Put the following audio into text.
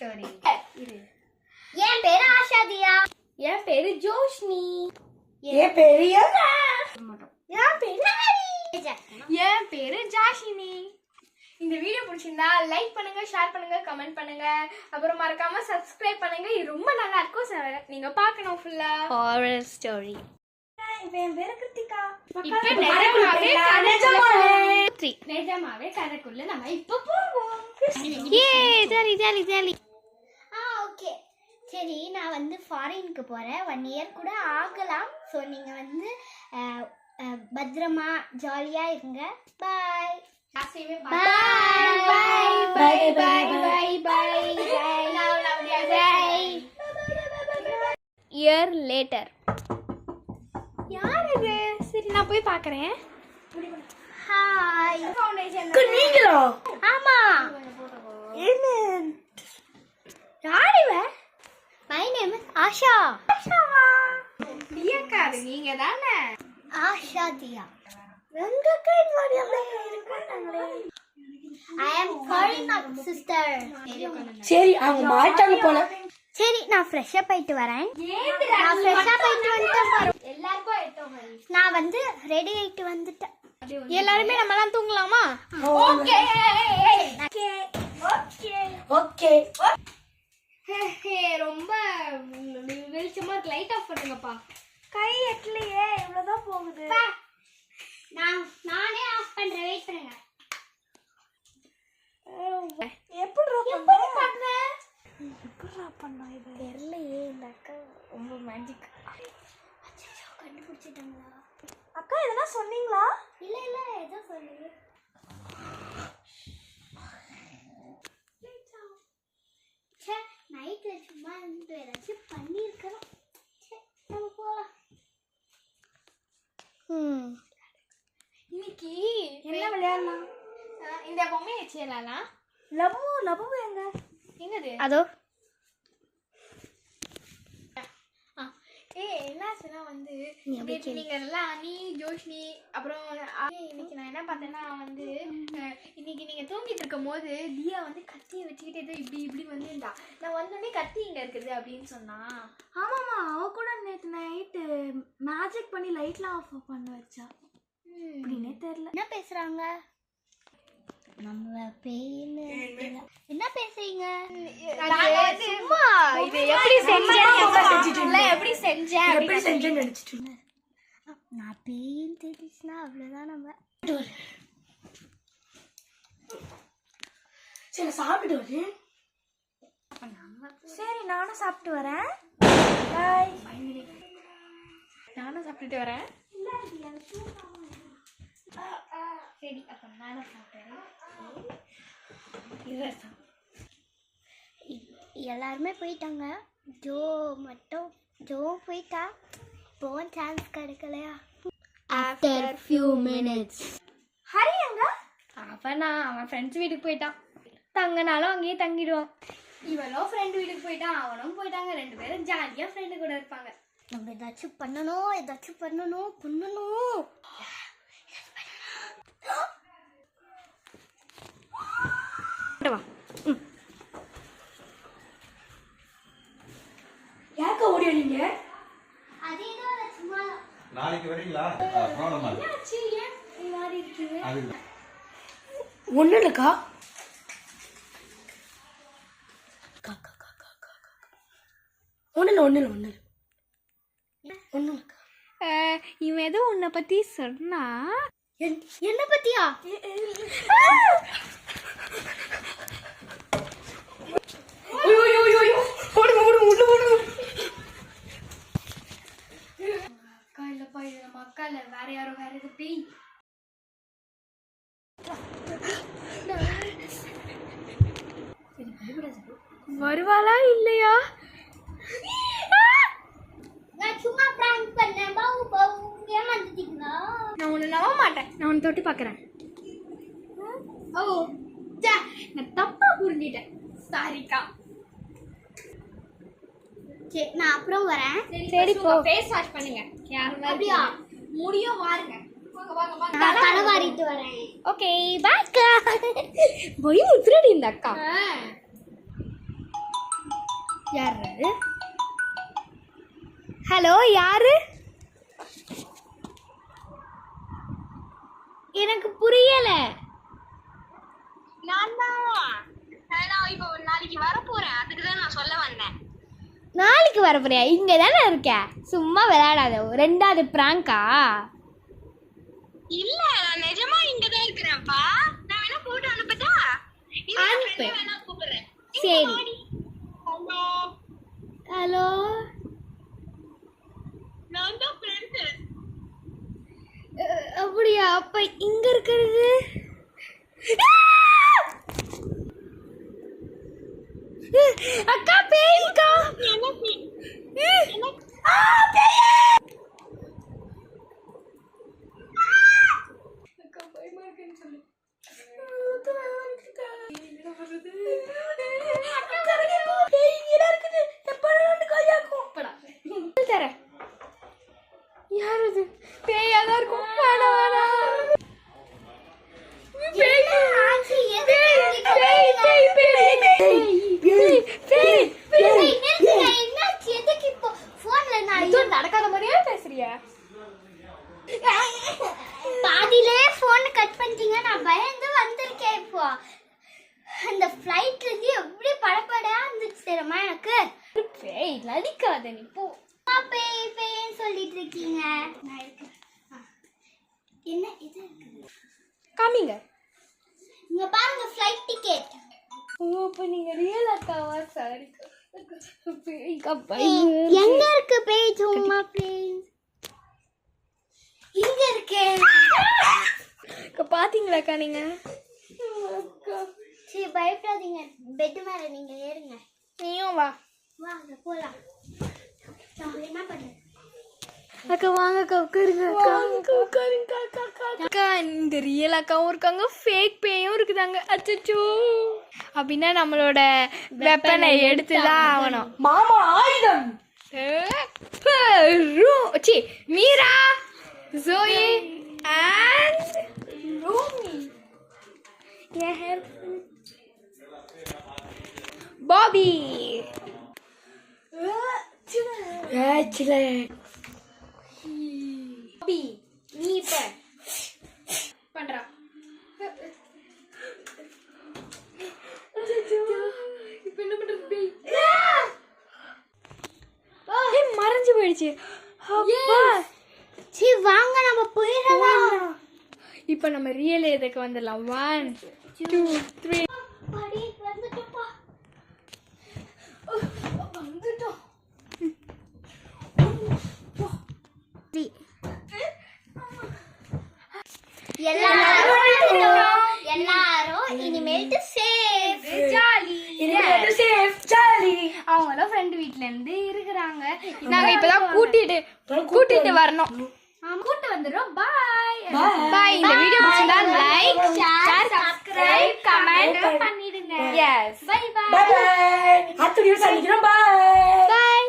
Story. என் பேரு ஆஷாதியா. என் பேரு ஜோஷ்னி. என் பேரு என் பேரு ஜாஷினி. இந்த வீடியோ பிடிச்சிருந்தா லைக் பண்ணுங்க, ஷேர் பண்ணுங்க, கமெண்ட் பண்ணுங்க, அப்புறம் மறக்காம சப்ஸ்கிரைப் பண்ணுங்க. இது ரொம்ப நல்லா இருக்கும், நீங்க பார்க்கணும் ஃபுல்லா. Horror story. என் பேரு கிருத்திகா. இப்ப நிஜமாவே கதைக்குள்ள நம்ம இப்ப போவோம். Jolly jolly jolly. ஓகே சரி, நான் வந்து ஃபாரினுக்கு போகிறேன். 1 இயர் கூட ஆகலாம். ஸோ நீங்கள் வந்து பத்திரமா ஜாலியாக இருங்க. பாய் இயர் லேட்டர். யார் இது? சரி நான் போய் பார்க்கறேன். ஹாய். நீங்களா? ஆமா. என்ன யார் இவ? My name is Asha. ஆஷாவா? தியாக்காரு நீங்க தானே? ஆஷா தியா. எங்க கை மாதிரியே இருக்காங்களே. I am foreign sister. சரி அவங்க மாட்டாங்க போல. சரி நான் ஃப்ரெஷ் அப் ஆயிட்டு வரேன். நான் ஃப்ரெஷ் அப் ஆயிட்டு வந்துட்டேன். எல்லாருக்கும் ஏத்தோம். நான் வந்து ரெடி ஆயிட்டு வந்துட்டேன். எல்லாரும் நம்மலாம் தூங்கலாமா? Okay okay okay. ரொம்ப வெளிச்சமா இருக்கு. லைட் ஆஃப் பண்ணுங்கப்பா. கை எட்டலையே, இவ்வளவுதான் போகுது. நானே ஆஃப் பண்றேன். வெயிட் பண்ணுங்க. எப்படி பண்ண இது தெரியலையே. இந்த அக்கா ரொம்ப மேஜிக். கண்டுபிடிச்சிட்டாங்களா? அக்கா இதெல்லாம் சொன்னீங்களா? இல்ல இல்ல ஏதோ சொல்லுங்க. சே நைட்ல சும்மா இருந்து ஏதாச்சும் பண்ணியிருக்கிறோம். சே நம்ம போலாம். இன்னைக்கு என்ன விளையாடலாம்? இந்த பொம்மையை வச்சு விளையாடலாம். லபு எங்க? என்னது? அதோ என்னாச்சுன்னா வந்து நீங்க எல்லாம் நீ ஜோஷ்னி அப்புறம் இன்னைக்கு நான் என்ன பார்த்தேன்னா வந்து இன்னைக்கு நீங்க தூங்கிட்டு இருக்கும் போது தியா வந்து கத்தியை வச்சுக்கிட்டு ஏதோ இப்படி வந்துருந்தா. நான் வந்தோடனே கத்தி இங்க இருக்குது அப்படின்னு சொன்னா. ஆமாமா, அவ கூட நேத்து நைட்டு மேஜிக் பண்ணி லைட்லாம் ஆஃப் பண்ண வச்சா. அப்படினே தெரியல. என்ன பேசுறாங்க? நம்ம பேயின்னு என்ன பேசுறீங்க? சும்மா இது எப்படி செஞ்சேன்னு நினைச்சிட்டு இருந்தேன். நான் பேயின்னு தெரிஞ்சுன்னா அவ்வளவுதான். நம்ம சரி சாப்பிட்டு வரேன். சரி நானும் சாப்பிட்டு வரேன். பாய். நானும் சாப்பிட்டுட்டு வரேன். சரி அப்ப நானும் சாப்பிட்டேன். எல்லாருமே போயிட்டாங்க. ஜோ போயிட்டா. போன் சான்ஸ் கிடைக்கலையா? After few minutes. ஹரி எங்க? அவன் ஃப்ரெண்ட்ஸ் வீட்டுக்கு போயிட்டான். தங்கனாலும் அங்கேயே தங்கிடுவான். இவளும் ஃப்ரெண்டு வீட்டுக்கு போயிட்டான், அவனும் போயிட்டாங்க. 2 பேரும் ஜாலியா ஃப்ரெண்டு கூட இருப்பாங்க. நம்ம ஏதாச்சும் பண்ணணும். யாக்க ஓடி வரீங்க? அதே தான் சும்மா. நாளைக்கு வரீங்களா? ப்ராப்ளமா இருக்கு. என்னாச்சு? ஏன் இந்த மாதிரி இருக்குது? அது ஒண்ணு இல்லக்கா. ஒண்ணு இவன் ஏதோ உன்னை பத்தி சொன்னா. என்ன பத்தியா? அக்கா இல்லப்பா, இது நம்ம அக்கா இல்ல, வேற யாரோ, வேற எது பேய். வருவாளா இல்லையா? நான் சும்மா பிராங்க் பண்ணேன். பாவு ஏமாந்துட்டீங்களா? நான் உன்னை நம்ப மாட்டேன். நான் உன்னை தொட்டு பார்க்கறேன். ஓ நான் தப்பா புரிஞ்சிட்டேன். சாரிக்கா. சரி நான் அப்புறம் வரேன். சரி போ. ஃபேஸ் வாஷ் பண்ணுங்க. யாரும் அப்படியா? முடியும் வாருங்க. வாங்க நான் தலை வாரிட்டு வரேன். ஓகே பை அக்கா. போய் உத்ரடி இந்த அக்கா. யாரு? ஹலோ, யாரு? எனக்கு புரியல. நான் இப்போ நாளைக்கு வரப்போறேன், அதுக்கு தான் நான் சொல்ல வந்தேன். நாளைக்கு வரப்போறியா? இங்க தானே இருக்க, சும்மா விளையாடாத. ரெண்டாவது பிராங்கா? இல்ல, நான் நிஜமா இங்க தான் இருக்கிறேன்ப்பா. நான் வேணா போட்டோ அனுப்பட்டா? அனுப்பு. வேணா கூப்பிடுறேன். சரி. ஹலோ, நான் தான் ஃப்ரெண்ட். அப்படியா? அப்ப இங்க இருக்கிறது அக்கா பேய்க்கா. யாரு பேயாதான் இருக்கும். வேணாம் வேணாம். நடக்காத மாதிரியே பேசுறியா? பாதியிலே போன் கட் பண்ணிட்டீங்க. நான் பயந்து வந்திருக்கேன். இப்போ அந்த ஃப்ளைட்ல இருந்து எப்படி படப்படா இருந்துச்சு தெரியுமா எனக்கு. பேய் நடிக்காத நீ போ. பேய் பேய்ன்னு சொல்லிட்டு இருக்கீங்க. நான் இருக்கேன். என்ன இது இருக்குது? காமிங்க. இங்க பாருங்க, ஃப்ளைட் டிக்கெட். ஓ, அப்ப நீங்க ரியல் அக்காவா? சாரி. எங்க இருக்கு பேய்? சும்மா ப்ளீஸ். இங்க இருக்கு. பாத்தீங்களாக்கா நீங்க? சரி, பயப்படாதீங்க. பெட் மேல நீங்க ஏறுங்க. நீயும் வா. வாங்க போலாம். நான் என்ன பண்றேன்? அக்கா வாங்க அக்கா, உட்காருங்க அக்கா. இந்த ரியல் அக்காவும் இருக்காங்க, ஃபேக் பேயும் இருக்குதாங்க. அச்சச்சோ, அப்படின்னா நம்மளோட வெப்பனை எடுத்துதான் ஆகணும். மாமா ஆயுதம். C Meera, Joey and Romy. Bobby. Bobby, நீ இப்ப பண்றா. இப்ப என்ன பண்றது? மறைஞ்சு போயிடுச்சு. சரி வாங்க, நம்ம போயிடலாம். இப்ப நம்ம ரியல் இதுக்கு வந்துடலாம். 1 2 3. வந்துட்டோம். எல்லாரும் இனிமேல்ட்டு சேஃப் ஜாலி. அவங்களும் ஃப்ரெண்ட் வீட்ல இருந்து இருக்கிறாங்க. நாங்க இப்பதான் கூட்டிட்டு வரணும். கூட்டு வந்துடும். பாய் பாய். இந்த வீடியோ பிடிச்சிருந்தா லைக், ஷேர், சப்ஸ்கிரைப், கமெண்ட் பண்ணிடுங்க. Yes, bye bye. அடுத்த வீடியோ சந்திக்கிறோம். பாய். பாய்.